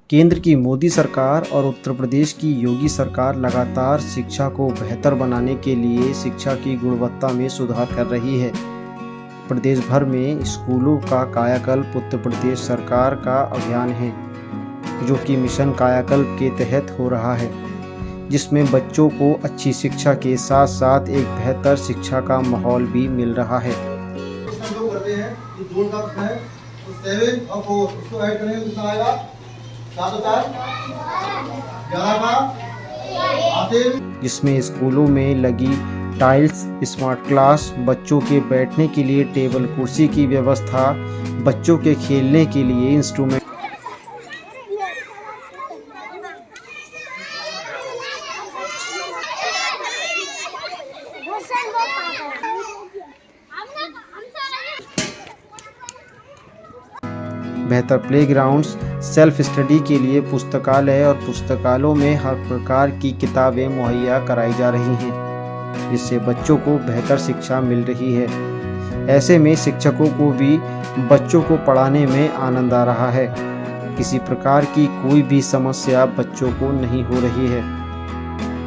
केंद्र की मोदी सरकार और उत्तर प्रदेश की योगी सरकार लगातार शिक्षा को बेहतर बनाने के लिए शिक्षा की गुणवत्ता में सुधार कर रही है। प्रदेश भर में स्कूलों का कायाकल्प उत्तर प्रदेश सरकार का अभियान है, जो कि मिशन कायाकल्प के तहत हो रहा है, जिसमें बच्चों को अच्छी शिक्षा के साथ साथ एक बेहतर शिक्षा का माहौल भी मिल रहा है। जिसमें स्कूलों में लगी टाइल्स, स्मार्ट क्लास, बच्चों के बैठने के लिए टेबल कुर्सी की व्यवस्था, बच्चों के खेलने के लिए इंस्ट्रूमेंट, बेहतर प्लेग्राउंड्स, सेल्फ स्टडी के लिए पुस्तकालय और पुस्तकालयों में हर प्रकार की किताबें मुहैया कराई जा रही हैं, जिससे बच्चों को बेहतर शिक्षा मिल रही है। ऐसे में शिक्षकों को भी बच्चों को पढ़ाने में आनंद आ रहा है। किसी प्रकार की कोई भी समस्या बच्चों को नहीं हो रही है।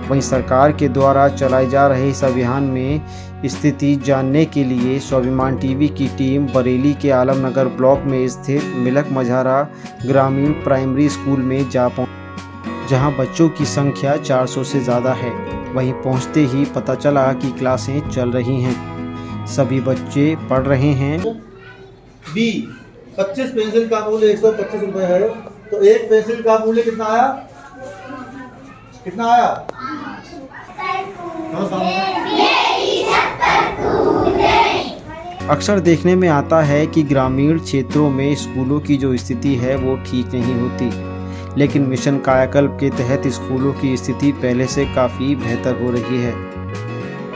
वहीं सरकार के द्वारा चलाए जा रहे इस अभियान में स्थिति जानने के लिए स्वाभिमान टीवी की टीम बरेली के आलमनगर ब्लॉक में स्थित मिलक मझारा ग्रामीण प्राइमरी स्कूल में जा पहुंची, जहां बच्चों की संख्या 400 से ज़्यादा है। वहीं पहुंचते ही पता चला कि क्लासें चल रही हैं, सभी बच्चे पढ़ रहे हैं। 25 पेंसिल का मूल्य 125 रुपये है, तो एक पेंसिल का मूल्य कितना आया? कितना आया? अक्सर देखने में आता है कि ग्रामीण क्षेत्रों में स्कूलों की जो स्थिति है वो ठीक नहीं होती, लेकिन मिशन कायाकल्प के तहत स्कूलों की स्थिति पहले से काफ़ी बेहतर हो रही है।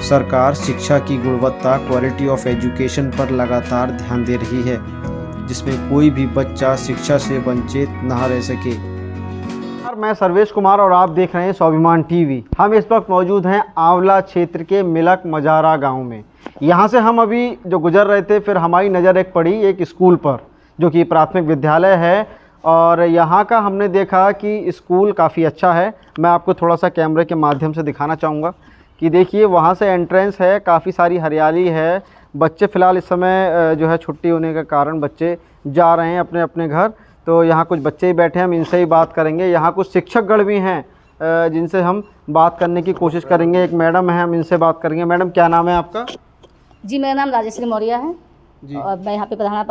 सरकार शिक्षा की गुणवत्ता, क्वालिटी ऑफ एजुकेशन पर लगातार ध्यान दे रही है, जिसमें कोई भी बच्चा शिक्षा से वंचित ना रह सके। मैं सर्वेश कुमार और आप देख रहे हैं स्वाभिमान टीवी। हम इस वक्त मौजूद हैं आंवला क्षेत्र के मिलक मझारा गांव में। यहाँ से हम अभी जो गुजर रहे थे, फिर हमारी नज़र पड़ी एक स्कूल पर, जो कि प्राथमिक विद्यालय है, और यहाँ का हमने देखा कि स्कूल काफ़ी अच्छा है। मैं आपको थोड़ा सा कैमरे के माध्यम से दिखाना चाहूँगा कि देखिए वहाँ से एंट्रेंस है, काफ़ी सारी हरियाली है। बच्चे फ़िलहाल इस समय जो है छुट्टी होने के कारण बच्चे जा रहे हैं अपने अपने घर, तो यहाँ कुछ बच्चे ही बैठे हैं, हम इनसे ही बात करेंगे। यहाँ कुछ शिक्षकगण भी हैं जिनसे हम बात करने की कोशिश करेंगे। एक मैडम है, हम इनसे बात करेंगे। मैडम, क्या नाम है आपका? जी, मेरा नाम राजेश्री मौर्य है जी। और मैं यहाँ पे मैं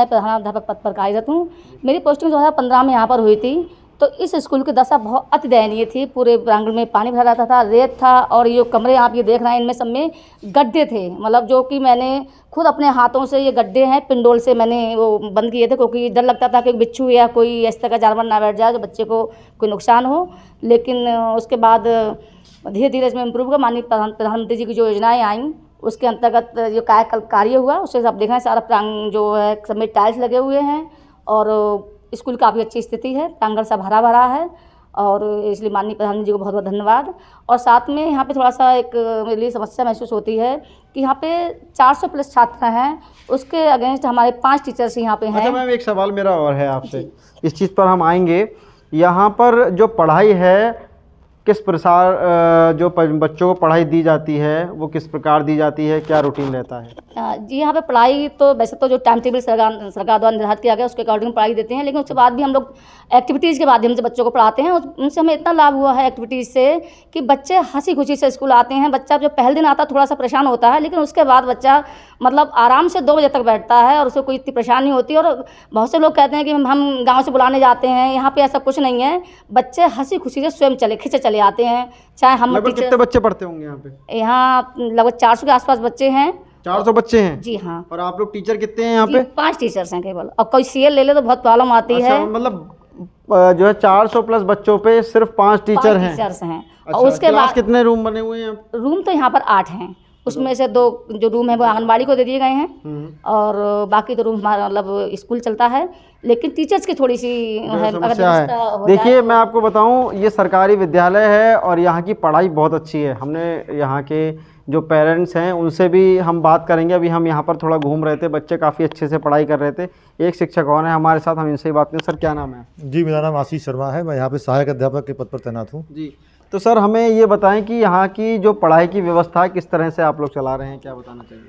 प्रधानाध्यापक पद पर कार्यरत हूँ। मेरी पोस्टिंग 2015 में यहाँ पर हुई थी। तो इस स्कूल की दशा बहुत अति दयनीय थी। पूरे प्रांगण में पानी भरा रहता था, रेत था, और ये कमरे आप ये देख रहे हैं, इनमें सब में गड्ढे थे। मतलब जो कि मैंने खुद अपने हाथों से, ये गड्ढे हैं, पिंडोल से मैंने वो बंद किए थे, क्योंकि डर लगता था कि बिच्छू या कोई इस तरह का जानवर ना बैठ जाए, तो बच्चे को कोई नुकसान हो। लेकिन उसके बाद धीरे धीरे इसमें इम्प्रूव हुआ। माननीय प्रधानमंत्री जी की जो योजनाएँ आईं, उसके अंतर्गत जो कायाकल्प कार्य हुआ, उससे आप देख रहे हैं सारा प्रांगण जो है सब में टाइल्स लगे हुए हैं, और स्कूल काफ़ी अच्छी स्थिति है, प्रांगण सब हरा भरा है, और इसलिए माननीय प्रधानमंत्री जी को बहुत बहुत धन्यवाद। और साथ में यहाँ पे थोड़ा सा एक मेरे लिए समस्या महसूस होती है कि यहाँ पे 400 प्लस छात्र हैं, उसके अगेंस्ट हमारे 5 टीचर्स यहाँ पे हैं। अच्छा मैम, एक सवाल मेरा और है आपसे, इस चीज़ पर हम आएंगे। यहाँ पर जो पढ़ाई है, किस प्रसार जो बच्चों को पढ़ाई दी जाती है वो किस प्रकार दी जाती है, क्या रूटीन रहता है? जी, यहाँ पे पढ़ाई तो वैसे तो जो टाइम टेबल सरकार द्वारा निर्धारित किया गया उसके अकॉर्डिंग पढ़ाई देते हैं, लेकिन उसके बाद भी हम लोग एक्टिविटीज़ के माध्यम से बच्चों को पढ़ाते हैं। उनसे हमें इतना लाभ हुआ है एक्टिविटीज़ से कि बच्चे हंसी खुशी से स्कूल आते हैं। बच्चा जो पहले दिन आता है थोड़ा सा परेशान होता है, लेकिन उसके बाद बच्चा मतलब आराम से 2 बजे तक बैठता है, और उसको कोई इतनी परेशानी नहीं होती। और बहुत से लोग कहते हैं कि हम गाँव से बुलाने जाते हैं, यहाँ पे ऐसा कुछ नहीं है। बच्चे हंसी खुशी से स्वयं खिंचे चले आते हैं। चाहे हम कितने बच्चे पढ़ते होंगे यहाँ पे? यहाँ लगभग 400 के आसपास बच्चे हैं। 400 बच्चे हैं? जी हाँ। और आप लोग टीचर कितने हैं यहाँ पे? 5 टीचर्स हैं केवल। अब कोई सीएल ले ले तो बहुत प्रॉब्लम आती है। मतलब जो है 400 प्लस बच्चों पे सिर्फ 5 टीचर हैं। टीचर्स हैं। अच्छा, और उसके बाद कितने रूम बने हुए हैं? रूम तो यहाँ पर 8 हैं, उसमें से 2 जो रूम है वो आंगनबाड़ी को दे दिए गए हैं और बाकी तो रूम हमारा मतलब स्कूल चलता है, लेकिन टीचर्स की थोड़ी सी है समस्या है। देखिए मैं आपको बताऊं, ये सरकारी विद्यालय है और यहाँ की पढ़ाई बहुत अच्छी है। हमने यहाँ के जो पेरेंट्स हैं उनसे भी हम बात करेंगे। अभी हम यहाँ पर थोड़ा घूम रहे थे, बच्चे काफ़ी अच्छे से पढ़ाई कर रहे थे। एक शिक्षक और हैं हमारे साथ, हम इनसे ही बात करें। सर क्या नाम है? जी, मेरा नाम आशीष शर्मा है, मैं यहाँ पे सहायक अध्यापक के पद पर तैनात हूँ। जी, तो सर हमें ये बताएं कि यहाँ की जो पढ़ाई की व्यवस्था है किस तरह से आप लोग चला रहे हैं, क्या बताना चाहिए?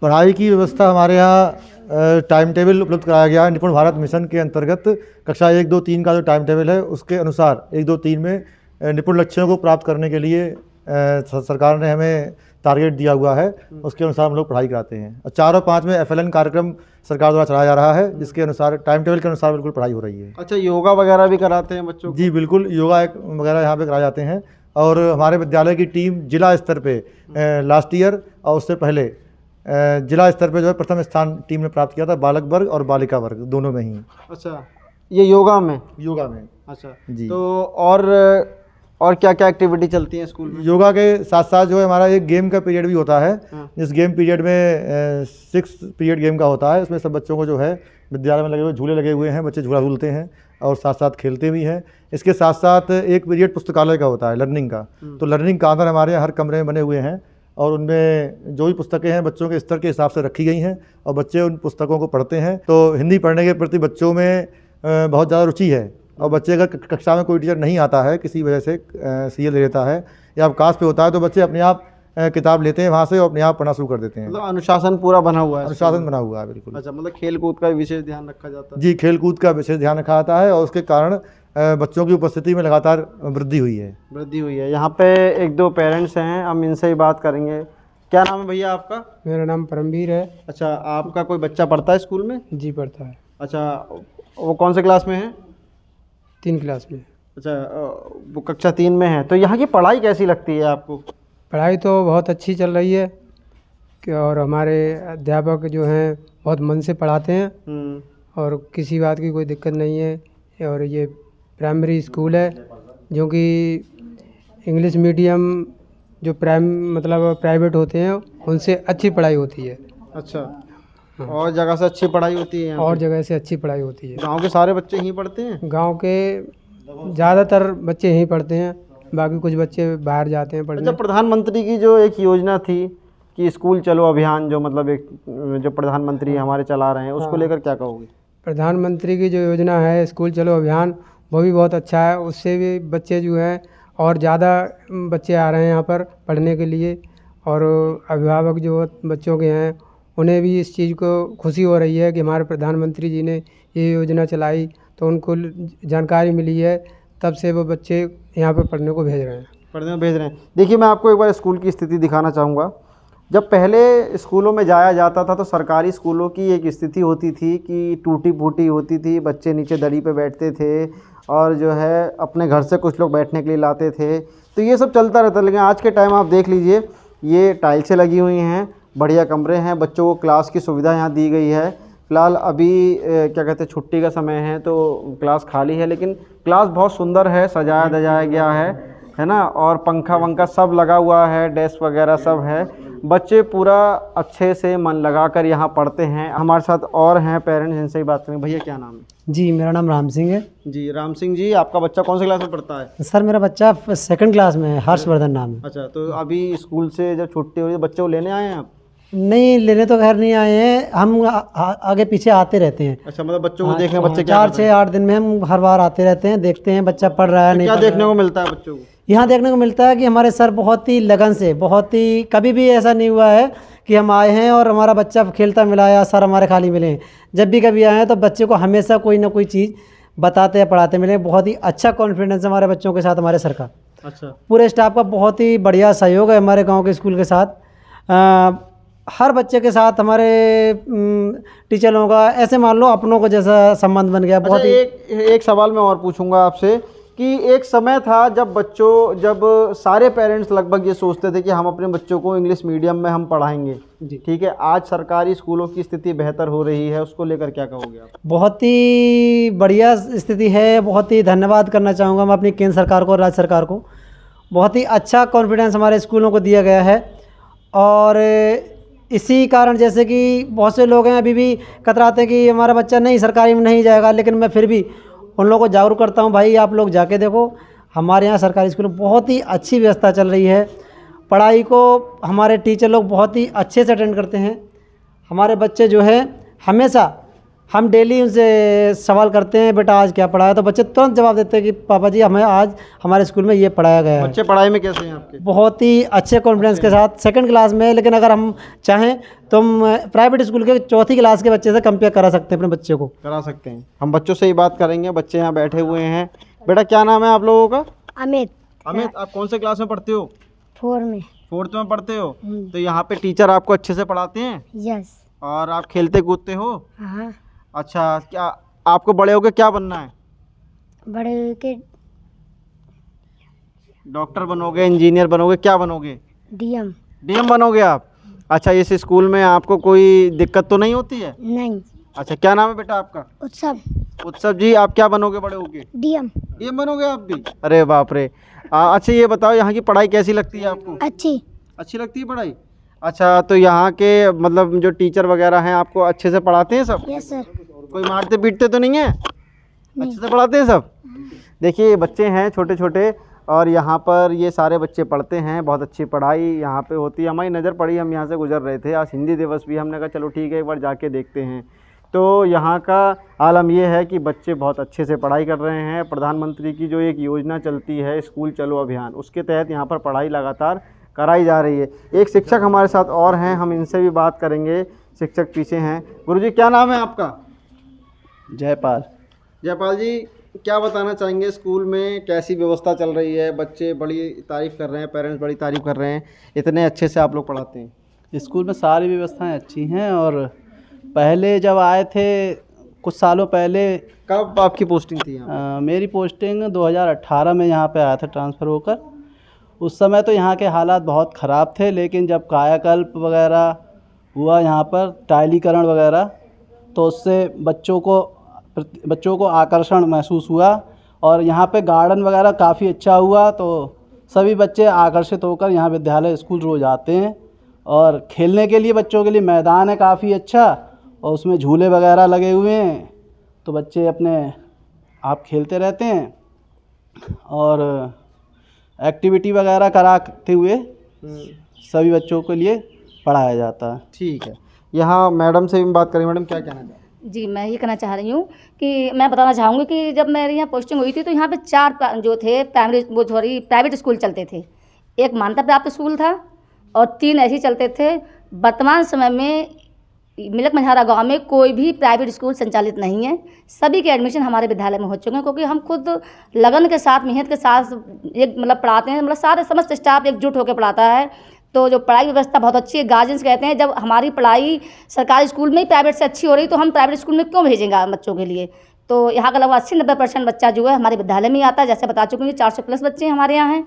पढ़ाई की व्यवस्था हमारे यहाँ टाइम टेबल उपलब्ध कराया गया है। निपुण भारत मिशन के अंतर्गत कक्षा 1, 2, 3 का जो टाइम टेबल है उसके अनुसार 1, 2, 3 में निपुण लक्ष्यों को प्राप्त करने के लिए सरकार ने हमें टारगेट दिया हुआ है, उसके अनुसार हम लोग पढ़ाई कराते हैं। और 4 और 5 में FLN कार्यक्रम सरकार द्वारा चलाया जा रहा है, जिसके अनुसार टाइम टेबल के अनुसार बिल्कुल पढ़ाई हो रही है। अच्छा, योगा वगैरह भी कराते हैं बच्चों को? जी बिल्कुल, योगा वगैरह यहाँ पे कराए जाते हैं। और हमारे विद्यालय की टीम जिला स्तर पे लास्ट ईयर और उससे पहले जिला स्तर पे जो है प्रथम स्थान टीम ने प्राप्त किया था, बालक वर्ग और बालिका वर्ग दोनों में ही। अच्छा, ये योगा में? योगा में। अच्छा जी। तो और क्या क्या एक्टिविटी चलती है स्कूल में? योगा के साथ साथ जो है हमारा एक गेम का पीरियड भी होता है। जिस गेम पीरियड में 6 पीरियड गेम का होता है, उसमें सब बच्चों को जो है विद्यालय में लगे हुए झूले लगे हुए हैं, बच्चे झूला झूलते हैं और साथ साथ खेलते भी हैं। इसके साथ साथ एक पीरियड पुस्तकालय का होता है, लर्निंग का। तो लर्निंग का अंदर हमारे यहाँ हर कमरे में बने हुए हैं और उनमें जो भी पुस्तकें हैं बच्चों के स्तर के हिसाब से रखी गई हैं और बच्चे उन पुस्तकों को पढ़ते हैं। तो हिंदी पढ़ने के प्रति बच्चों में बहुत ज़्यादा रुचि है। और बच्चे अगर कक्षा में कोई टीचर नहीं आता है, किसी वजह से सीएल ले लेता है या अवकाश पे होता है, तो बच्चे अपने आप किताब लेते हैं वहाँ से और अपने आप पढ़ना शुरू कर देते हैं। मतलब अनुशासन पूरा बना हुआ है? अनुशासन बना हुआ है बिल्कुल। अच्छा, मतलब खेल कूद का विशेष ध्यान रखा जाता है? जी, खेल कूद का विशेष ध्यान रखा जाता है और उसके कारण बच्चों की उपस्थिति में लगातार वृद्धि हुई है। यहाँ पे 1-2 पेरेंट्स हैं, हम इनसे ही बात करेंगे। क्या नाम है भैया आपका? मेरा नाम परमवीर है। अच्छा, आपका कोई बच्चा पढ़ता है स्कूल में? जी पढ़ता है। अच्छा, वो कौन से क्लास में है? 3 क्लास में। अच्छा, वो कक्षा 3 में है। तो यहाँ की पढ़ाई कैसी लगती है आपको? पढ़ाई तो बहुत अच्छी चल रही है कि और हमारे अध्यापक जो हैं बहुत मन से पढ़ाते हैं और किसी बात की कोई दिक्कत नहीं है। और ये प्राइमरी स्कूल है जो कि इंग्लिश मीडियम जो मतलब प्राइवेट होते हैं उनसे अच्छी पढ़ाई होती है। अच्छा, और जगह से अच्छी पढ़ाई होती है यहाँ और पे? जगह से अच्छी पढ़ाई होती है। गांव के सारे बच्चे यहीं पढ़ते हैं? गांव के ज़्यादातर बच्चे यहीं पढ़ते हैं, बाकी कुछ बच्चे बाहर जाते हैं पढ़ने। अच्छा, प्रधानमंत्री की जो एक योजना थी कि स्कूल चलो अभियान, जो मतलब एक जो प्रधानमंत्री हमारे चला रहे हैं, उसको लेकर क्या कहोगे? प्रधानमंत्री की जो योजना है स्कूल चलो अभियान, वो भी बहुत अच्छा है। उससे भी बच्चे जो हैं और ज़्यादा बच्चे आ रहे हैं यहाँ पर पढ़ने के लिए और अभिभावक जो बच्चों के हैं उन्हें भी इस चीज़ को खुशी हो रही है कि हमारे प्रधानमंत्री जी ने ये योजना चलाई, तो उनको जानकारी मिली है, तब से वो बच्चे यहाँ पर पढ़ने को भेज रहे हैं। देखिए, मैं आपको एक बार स्कूल की स्थिति दिखाना चाहूँगा। जब पहले स्कूलों में जाया जाता था तो सरकारी स्कूलों की एक स्थिति होती थी कि टूटी फूटी होती थी, बच्चे नीचे दरी पे बैठते थे और जो है अपने घर से कुछ लोग बैठने के लिए लाते थे, तो ये सब चलता रहता। लेकिन आज के टाइम आप देख लीजिए, ये टाइल्सें लगी हुई हैं, बढ़िया कमरे हैं, बच्चों को क्लास की सुविधा यहाँ दी गई है। फ़िलहाल अभी क्या कहते हैं, छुट्टी का समय है तो क्लास खाली है, लेकिन क्लास बहुत सुंदर है, सजाया धजाया गया है ना, और पंखा वंखा सब लगा हुआ है, डेस्क वगैरह सब है। बच्चे पूरा अच्छे से मन लगाकर यहाँ पढ़ते हैं। हमारे साथ और हैं पेरेंट्स, इनसे ही बात करेंगे। भैया क्या नाम है? जी, मेरा नाम राम सिंह है। जी, राम सिंह जी, आपका बच्चा कौन सी क्लास में पढ़ता है? सर मेरा बच्चा 2nd क्लास में है, हर्षवर्धन नाम है। अच्छा, तो अभी स्कूल से जब छुट्टी हुई बच्चे को लेने आए हैं आप? नहीं, लेने तो खैर नहीं आए हैं, हम आगे पीछे आते रहते हैं। अच्छा, मतलब बच्चों को देखने बच्चे क्या 4 से 8 दिन में हम हर बार आते रहते हैं, देखते हैं बच्चा पढ़ रहा है नहीं। क्या देखने को मिलता है बच्चों को? यहाँ देखने को मिलता है कि हमारे सर बहुत ही लगन से, बहुत ही, कभी भी ऐसा नहीं हुआ है कि हम आए हैं और हमारा बच्चा खेलता मिला या सर हमारे खाली मिले हैं। जब भी कभी आए हैं तो बच्चे को हमेशा कोई ना कोई चीज़ बताते या पढ़ाते मिले। बहुत ही अच्छा कॉन्फिडेंस है हमारे बच्चों के साथ, हमारे सर का। अच्छा, पूरे स्टाफ का बहुत ही बढ़िया सहयोग है हमारे गांव के स्कूल के साथ। हर बच्चे के साथ हमारे टीचर लोगों का ऐसे मान लो अपनों को जैसा संबंध बन गया। बहुत ही एक सवाल मैं और पूछूंगा आपसे कि एक समय था जब सारे पेरेंट्स लगभग ये सोचते थे कि हम अपने बच्चों को इंग्लिश मीडियम में हम पढ़ाएंगे, ठीक है। आज सरकारी स्कूलों की स्थिति बेहतर हो रही है, उसको लेकर क्या कहोगे आप? बहुत ही बढ़िया स्थिति है। बहुत ही धन्यवाद करना चाहूँगा मैं अपनी केंद्र सरकार को और राज्य सरकार को। बहुत ही अच्छा कॉन्फिडेंस हमारे स्कूलों को दिया गया है और इसी कारण जैसे कि बहुत से लोग हैं अभी भी कतराते हैं कि हमारा बच्चा नहीं सरकारी में नहीं जाएगा, लेकिन मैं फिर भी उन लोगों को जागरूक करता हूँ, भाई आप लोग जाके देखो, हमारे यहाँ सरकारी स्कूल में बहुत ही अच्छी व्यवस्था चल रही है। पढ़ाई को हमारे टीचर लोग बहुत ही अच्छे से अटेंड करते हैं। हमारे बच्चे जो है हमेशा, हम डेली उनसे सवाल करते हैं, बेटा आज क्या पढ़ाया, तो बच्चे तुरंत जवाब देते हैं कि पापा जी हमें आज हमारे स्कूल में ये पढ़ाया गया है। बच्चे पढ़ाई में कैसे हैं आपके? बहुत ही अच्छे कॉन्फिडेंस के साथ, सेकंड क्लास में। लेकिन अगर हम चाहें तो हम प्राइवेट स्कूल के चौथी क्लास के बच्चे से कंपेयर करा सकते हैं अपने बच्चे को। करा सकते हैं। हम बच्चों से ही बात करेंगे, बच्चे यहाँ बैठे हुए हैं। बेटा क्या नाम है आप लोगों का? अमित। अमित, आप कौन से क्लास में पढ़ते हो? 4 में। 4th में पढ़ते हो? तो यहाँ पे टीचर आपको अच्छे से पढ़ाते हैं यस। और आप खेलते कूदते हो? हाँ। अच्छा, क्या आपको बड़े होके क्या बनना है? बड़े के डॉक्टर बनोगे, इंजीनियर बनोगे, क्या बनोगे? डीएम। डीएम बनोगे आप? अच्छा, इस स्कूल में आपको कोई दिक्कत तो नहीं होती है? नहीं। अच्छा, क्या नाम है बेटा आपका? उत्सव। उत्सव जी, आप क्या बनोगे बड़े होके? डीएम। डीएम बनोगे आप भी? अरे बाप रे। अच्छा ये बताओ, यहाँ की पढ़ाई कैसी लगती है आपको? अच्छी। अच्छी लगती है पढ़ाई? अच्छा, तो यहाँ के मतलब जो टीचर वगैरह हैं आपको अच्छे से पढ़ाते हैं सब? Yes sir. कोई मारते पीटते तो नहीं है? अच्छे से पढ़ाते हैं सब? देखिए ये बच्चे हैं छोटे छोटे, और यहाँ पर ये सारे बच्चे पढ़ते हैं, बहुत अच्छी पढ़ाई यहाँ पे होती है। हमारी नज़र पड़ी, हम यहाँ से गुजर रहे थे, आज हिंदी दिवस भी, हमने कहा चलो ठीक है एक बार जाके देखते हैं। तो यहाँ का आलम ये है कि बच्चे बहुत अच्छे से पढ़ाई कर रहे हैं। प्रधानमंत्री की जो एक योजना चलती है स्कूल चलो अभियान, उसके तहत यहाँ पर पढ़ाई लगातार कराई जा रही है। एक शिक्षक हमारे साथ और हैं, हम इनसे भी बात करेंगे। शिक्षक पीछे हैं। गुरुजी क्या नाम है आपका? जयपाल। जयपाल जी, क्या बताना चाहेंगे, स्कूल में कैसी व्यवस्था चल रही है? बच्चे बड़ी तारीफ़ कर रहे हैं, पेरेंट्स बड़ी तारीफ़ कर रहे हैं, इतने अच्छे से आप लोग पढ़ाते हैं। स्कूल में सारी व्यवस्थाएं अच्छी हैं, और पहले जब आए थे कुछ सालों पहले। कब आपकी पोस्टिंग थी यहाँ? मेरी पोस्टिंग 2018 में यहाँ पे आया था ट्रांसफ़र होकर। उस समय तो यहाँ के हालात बहुत ख़राब थे, लेकिन जब कायाकल्प वगैरह हुआ यहाँ पर, टाइलीकरण वगैरह, तो उससे बच्चों को आकर्षण महसूस हुआ, और यहाँ पे गार्डन वगैरह काफ़ी अच्छा हुआ, तो सभी बच्चे आकर्षित होकर यहाँ विद्यालय स्कूल रोज़ आते हैं। और खेलने के लिए बच्चों के लिए मैदान है काफ़ी अच्छा, और उसमें झूले वगैरह लगे हुए हैं, तो बच्चे अपने आप खेलते रहते हैं, और एक्टिविटी वगैरह कराते हुए सभी बच्चों के लिए पढ़ाया जाता है। ठीक है, यहाँ मैडम से भी बात करें। मैडम क्या कहना चाहें? जी, मैं ये कहना चाह रही हूँ कि मैं बताना चाहूँगी कि जब मेरे यहाँ पोस्टिंग हुई थी तो यहाँ पे 4 जो थे प्राइवेट स्कूल चलते थे। एक मान्यता प्राप्त स्कूल था और 3 ऐसे ही चलते थे। वर्तमान समय में मिलक मझारा गांव में कोई भी प्राइवेट स्कूल संचालित नहीं है। सभी के एडमिशन हमारे विद्यालय में हो चुके हैं, क्योंकि हम खुद लगन के साथ, मेहनत के साथ एक मतलब पढ़ाते हैं। मतलब सारे समस्त स्टाफ एकजुट होकर पढ़ाता है। तो जो पढ़ाई व्यवस्था बहुत अच्छी है। गार्जियंस कहते हैं जब हमारी पढ़ाई सरकारी स्कूल में ही प्राइवेट से अच्छी हो रही तो हम प्राइवेट स्कूल में क्यों भेजेंगे बच्चों के लिए। तो यहाँ का लगभग 80-90% बच्चा जो है हमारे विद्यालय में ही आता है। जैसे बता चुके हैं 400+ बच्चे हमारे यहाँ हैं,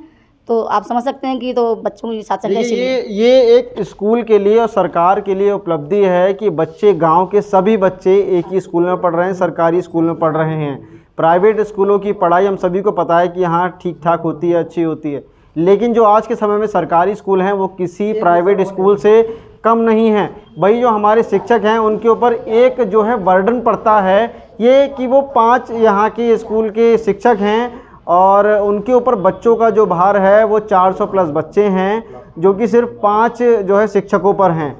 तो आप समझ सकते हैं कि तो बच्चों की साथ ये एक स्कूल के लिए और सरकार के लिए उपलब्धि है कि बच्चे, गांव के सभी बच्चे एक ही स्कूल में पढ़ रहे हैं, सरकारी स्कूल में पढ़ रहे हैं। प्राइवेट स्कूलों की पढ़ाई हम सभी को पता है कि यहाँ ठीक ठाक होती है, अच्छी होती है, लेकिन जो आज के समय में सरकारी स्कूल हैं वो किसी प्राइवेट स्कूल से कम नहीं हैं। वही जो हमारे शिक्षक हैं उनके ऊपर एक जो है बर्डन पड़ता है ये कि वो 5 यहाँ के स्कूल के शिक्षक हैं, और उनके ऊपर बच्चों का जो भार है वो 400+ बच्चे हैं, जो कि सिर्फ 5 जो है शिक्षकों पर हैं।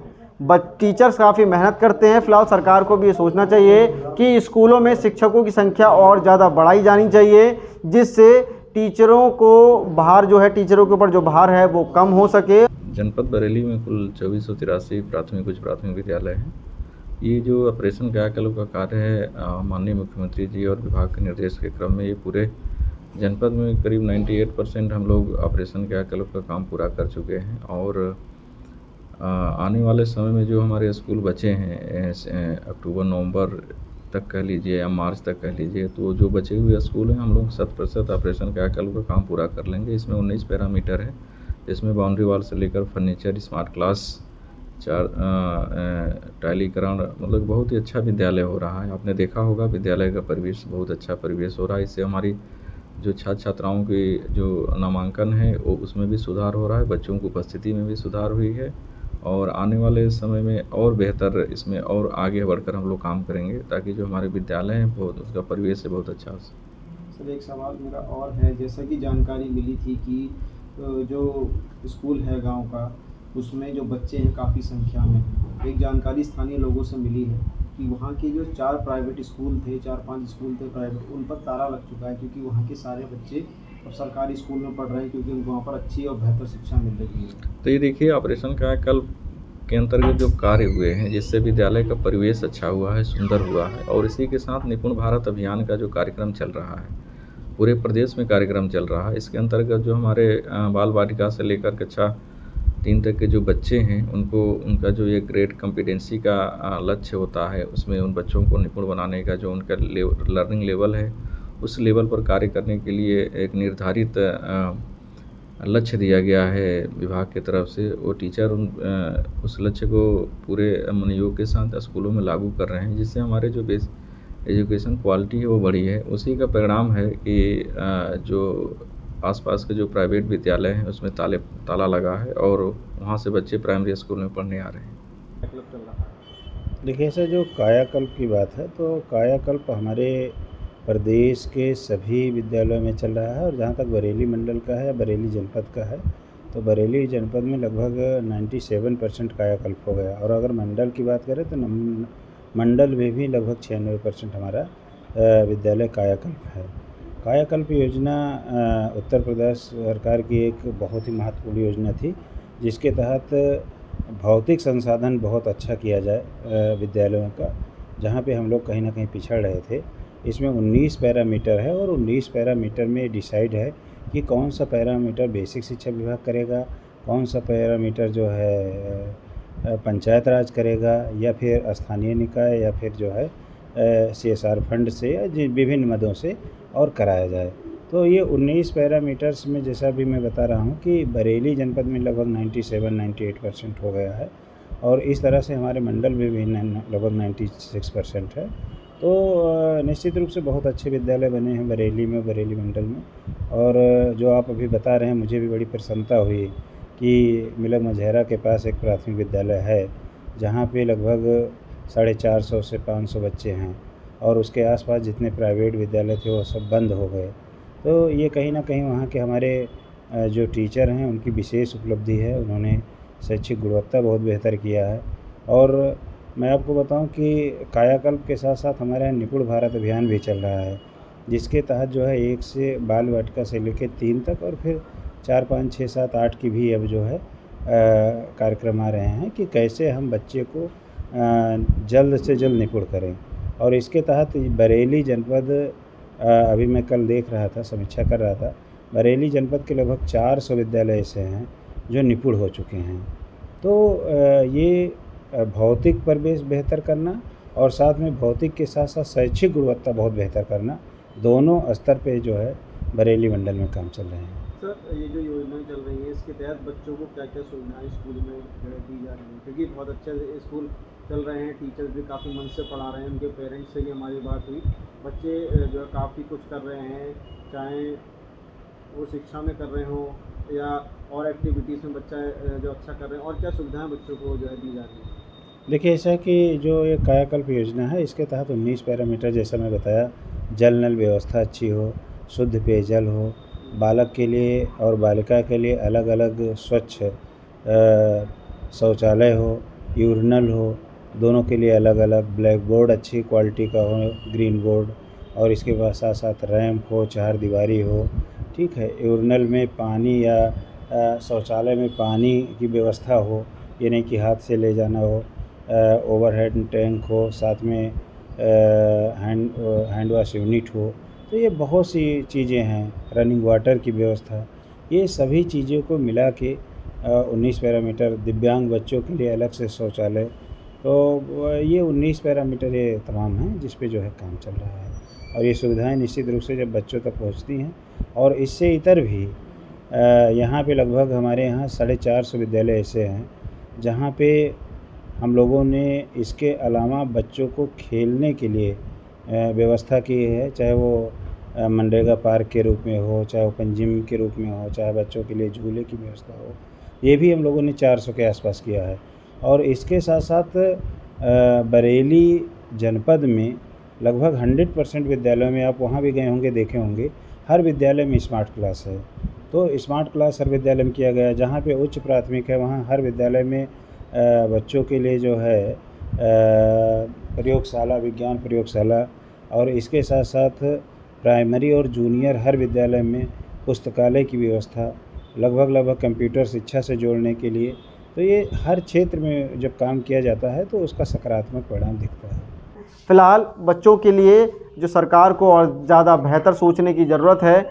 टीचर्स काफ़ी मेहनत करते हैं। फ़िलहाल सरकार को भी ये सोचना चाहिए कि स्कूलों में शिक्षकों की संख्या और ज़्यादा बढ़ाई जानी चाहिए, जिससे टीचरों को भार जो है, टीचरों के ऊपर जो भार है वो कम हो सके। जनपद बरेली में कुल 2483 प्राथमिक उच्च प्राथमिक विद्यालय हैं। ये जो ऑपरेशन कायाकल्प का कार्य है, माननीय मुख्यमंत्री जी और विभाग के निर्देश के क्रम में ये पूरे जनपद में करीब 98% हम लोग ऑपरेशन कायाकल्प का काम पूरा कर चुके हैं। और आने वाले समय में जो हमारे स्कूल बचे हैं, अक्टूबर नवंबर तक कह लीजिए या मार्च तक कह लीजिए, तो जो बचे हुए स्कूल हैं हम लोग 100% ऑपरेशन कायाकल्प का काम पूरा कर लेंगे। इसमें 19 पैरामीटर है, इसमें बाउंड्री वॉल से लेकर फर्नीचर, स्मार्ट क्लास, टाइलीकरण, मतलब बहुत ही अच्छा विद्यालय हो रहा है। आपने देखा होगा विद्यालय का परिवेश बहुत अच्छा परिवेश हो रहा है। इससे हमारी जो छात्र छात्राओं की जो नामांकन है वो उसमें भी सुधार हो रहा है, बच्चों की उपस्थिति में भी सुधार हुई है। और आने वाले समय में और बेहतर इसमें और आगे बढ़कर हम लोग काम करेंगे ताकि जो हमारे विद्यालय हैं बहुत उसका परिवेश है बहुत अच्छा हो सके। सर एक सवाल मेरा और है, जैसा कि जानकारी मिली थी कि जो स्कूल है गांव का, उसमें जो बच्चे हैं काफ़ी संख्या में, एक जानकारी स्थानीय लोगों से मिली है कि वहाँ के जो 4 प्राइवेट स्कूल थे, 4-5 स्कूल थे प्राइवेट, उन पर ताला लग चुका है क्योंकि वहाँ के सारे बच्चे अब सरकारी स्कूल में पढ़ रहे हैं क्योंकि उनको वहाँ पर अच्छी और बेहतर शिक्षा मिल रही है। तो ये देखिए ऑपरेशन कायाकल्प के अंतर्गत जो कार्य हुए हैं जिससे विद्यालय का परिवेश अच्छा हुआ है, सुंदर हुआ है, और इसी के साथ निपुण भारत अभियान का जो कार्यक्रम चल रहा है, पूरे प्रदेश में कार्यक्रम चल रहा है। इसके अंतर्गत जो हमारे बाल बालिका से लेकर कक्षा 3 तक के जो बच्चे हैं उनको उनका जो ये ग्रेड कॉम्पिटेंसी का लक्ष्य होता है, उसमें उन बच्चों को निपुण बनाने का जो उनका लर्निंग लेवल है उस लेवल पर कार्य करने के लिए एक निर्धारित लक्ष्य दिया गया है विभाग की तरफ से। वो टीचर उस लक्ष्य को पूरे मनोयोग के साथ स्कूलों में लागू कर रहे हैं, जिससे हमारे जो बेस एजुकेशन क्वालिटी है वो बढ़ी है। उसी का परिणाम है कि जो आसपास के जो प्राइवेट विद्यालय हैं उसमें ताला लगा है और वहाँ से बच्चे प्राइमरी स्कूल में पढ़ने आ रहे हैं। देखिए सर, जो कायाकल्प की बात है तो कायाकल्प हमारे प्रदेश के सभी विद्यालयों में चल रहा है, और जहाँ तक बरेली मंडल का है, बरेली जनपद का है, तो बरेली जनपद में लगभग 97% कायाकल्प हो गया। और अगर मंडल की बात करें तो मंडल में भी लगभग 96% हमारा विद्यालय कायाकल्प है। कायाकल्प योजना उत्तर प्रदेश सरकार की एक बहुत ही महत्वपूर्ण योजना थी, जिसके तहत भौतिक संसाधन बहुत अच्छा किया जाए विद्यालयों का, जहाँ पे हम लोग कहीं ना कहीं पिछड़ रहे थे। इसमें 19 पैरामीटर है और 19 पैरामीटर में डिसाइड है कि कौन सा पैरामीटर बेसिक शिक्षा विभाग करेगा, कौन सा पैरामीटर जो है पंचायत राज करेगा, या फिर स्थानीय निकाय, या फिर जो है CSR फंड से या विभिन्न मदों से और कराया जाए। तो ये 19 पैरामीटर्स में जैसा भी मैं बता रहा हूँ कि बरेली जनपद में लगभग 97-98% हो गया है, और इस तरह से हमारे मंडल में भी लगभग 96% है। तो निश्चित रूप से बहुत अच्छे विद्यालय बने हैं बरेली में, बरेली मंडल में। और जो आप अभी बता रहे हैं, मुझे भी बड़ी प्रसन्नता हुई कि मिलक मझेरा के पास एक प्राथमिक विद्यालय है जहाँ पे लगभग 450 से 500 बच्चे हैं, और उसके आसपास जितने प्राइवेट विद्यालय थे वो सब बंद हो गए। तो ये कहीं ना कहीं वहाँ के हमारे जो टीचर हैं उनकी विशेष उपलब्धि है, उन्होंने शैक्षिक गुणवत्ता बहुत बेहतर किया है। और मैं आपको बताऊं कि कायाकल्प के साथ साथ हमारे यहाँ निपुण भारत अभियान भी चल रहा है, जिसके तहत जो है 1 से बाल वाटिका से लेकर 3 तक, और फिर 4, 5, 6, 7, 8 की भी अब जो है कार्यक्रम आ रहे हैं कि कैसे हम बच्चे को जल्द से जल्द निपुण करें। और इसके तहत बरेली जनपद, अभी मैं कल देख रहा था, समीक्षा कर रहा था, बरेली जनपद के लगभग 400 विद्यालय ऐसे हैं जो निपुण हो चुके हैं। तो ये भौतिक परिवेश बेहतर करना और साथ में भौतिक के साथ साथ शैक्षिक गुणवत्ता बहुत बेहतर करना, दोनों स्तर पे जो है बरेली मंडल में काम चल रहे हैं। सर ये जो योजनाएं चल रही हैं इसके तहत बच्चों को क्या क्या सुविधाएं स्कूल में दी जा रही हैं, क्योंकि बहुत अच्छे स्कूल चल रहे हैं, टीचर्स भी काफ़ी मन से पढ़ा रहे हैं, उनके पेरेंट्स से भी हमारी बात हुई, बच्चे जो है काफ़ी कुछ कर रहे हैं, चाहे वो शिक्षा में कर रहे हों या और एक्टिविटीज़ में बच्चा जो अच्छा कर रहे हैं, और क्या सुविधाएं बच्चों को जो है दी जा रही हैं। देखिए ऐसा है कि जो ये कायाकल्प योजना है इसके तहत 19 पैरामीटर, जैसा मैं बताया, जल नल व्यवस्था अच्छी हो, शुद्ध पेयजल हो, बालक के लिए और बालिका के लिए अलग अलग स्वच्छ शौचालय हो, यूरिनल हो, दोनों के लिए अलग अलग, ब्लैक बोर्ड अच्छी क्वालिटी का हो, ग्रीन बोर्ड, और इसके बाद साथ साथ रैंप हो, 4 दीवारी हो, ठीक है, यूरिनल में पानी या शौचालय में पानी की व्यवस्था हो, ये नहीं कि हाथ से ले जाना हो, ओवरहेड टैंक हो, साथ में हैंड वॉश यूनिट हो। तो ये बहुत सी चीज़ें हैं, रनिंग वाटर की व्यवस्था, ये सभी चीज़ों को मिला के 19 पैरामीटर, दिव्यांग बच्चों के लिए अलग से शौचालय, तो ये 19 पैरामीटर ये तमाम हैं जिस पे जो है काम चल रहा है। और ये सुविधाएं निश्चित रूप से जब बच्चों तक पहुंचती हैं, और इससे इतर भी यहाँ पे लगभग हमारे यहाँ 450 विद्यालय ऐसे हैं जहाँ पे हम लोगों ने इसके अलावा बच्चों को खेलने के लिए व्यवस्था की है, चाहे वो मनरेगा पार्क के रूप में हो, चाहे ओपन जिम के रूप में हो, चाहे बच्चों के लिए झूले की व्यवस्था हो, ये भी हम लोगों ने 400 के आसपास किया है। और इसके साथ साथ बरेली जनपद में लगभग 100% विद्यालयों में, आप वहाँ भी गए होंगे, देखे होंगे, हर विद्यालय में स्मार्ट क्लास है। तो स्मार्ट क्लास हर विद्यालय में किया गया है। जहाँ पे उच्च प्राथमिक है वहाँ हर विद्यालय में बच्चों के लिए जो है प्रयोगशाला, विज्ञान प्रयोगशाला, और इसके साथ साथ प्राइमरी और जूनियर हर विद्यालय में पुस्तकालय की व्यवस्था, लगभग कंप्यूटर शिक्षा से जोड़ने के लिए। तो ये हर क्षेत्र में जब काम किया जाता है तो उसका सकारात्मक परिणाम दिखता है। फ़िलहाल बच्चों के लिए जो सरकार को और ज़्यादा बेहतर सोचने की ज़रूरत है।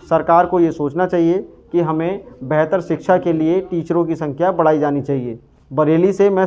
सरकार को ये सोचना चाहिए कि हमें बेहतर शिक्षा के लिए टीचरों की संख्या बढ़ाई जानी चाहिए। बरेली से मैं